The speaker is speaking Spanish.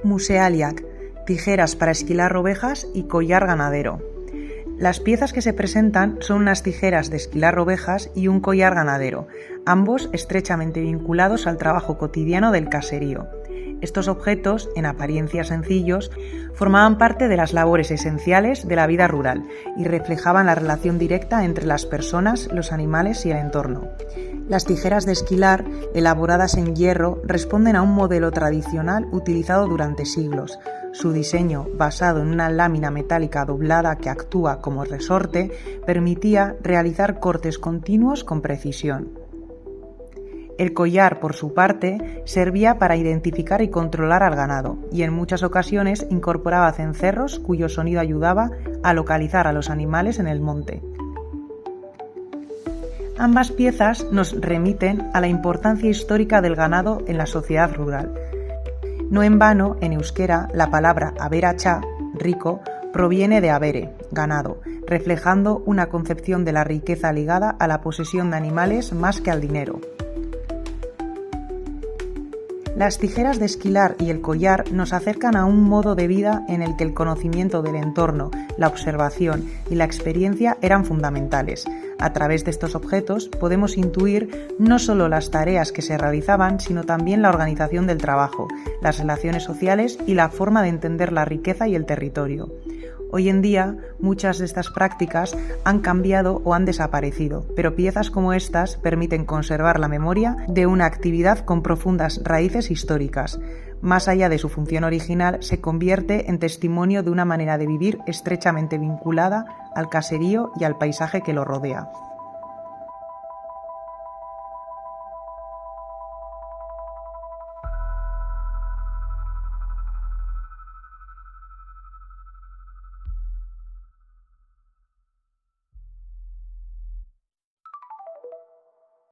Musealiac, tijeras para esquilar ovejas y collar ganadero. Las piezas que se presentan son unas tijeras de esquilar ovejas y un collar ganadero, ambos estrechamente vinculados al trabajo cotidiano del caserío. Estos objetos, en apariencia sencillos, formaban parte de las labores esenciales de la vida rural y reflejaban la relación directa entre las personas, los animales y el entorno. Las tijeras de esquilar, elaboradas en hierro, responden a un modelo tradicional utilizado durante siglos. Su diseño, basado en una lámina metálica doblada que actúa como resorte, permitía realizar cortes continuos con precisión. El collar, por su parte, servía para identificar y controlar al ganado, y en muchas ocasiones incorporaba cencerros cuyo sonido ayudaba a localizar a los animales en el monte. Ambas piezas nos remiten a la importancia histórica del ganado en la sociedad rural. No en vano, en euskera, la palabra aberacha, rico, proviene de abere, ganado, reflejando una concepción de la riqueza ligada a la posesión de animales más que al dinero. Las tijeras de esquilar y el collar nos acercan a un modo de vida en el que el conocimiento del entorno, la observación y la experiencia eran fundamentales. A través de estos objetos podemos intuir no solo las tareas que se realizaban, sino también la organización del trabajo, las relaciones sociales y la forma de entender la riqueza y el territorio. Hoy en día, muchas de estas prácticas han cambiado o han desaparecido, pero piezas como estas permiten conservar la memoria de una actividad con profundas raíces históricas. Más allá de su función original, se convierte en testimonio de una manera de vivir estrechamente vinculada al caserío y al paisaje que lo rodea.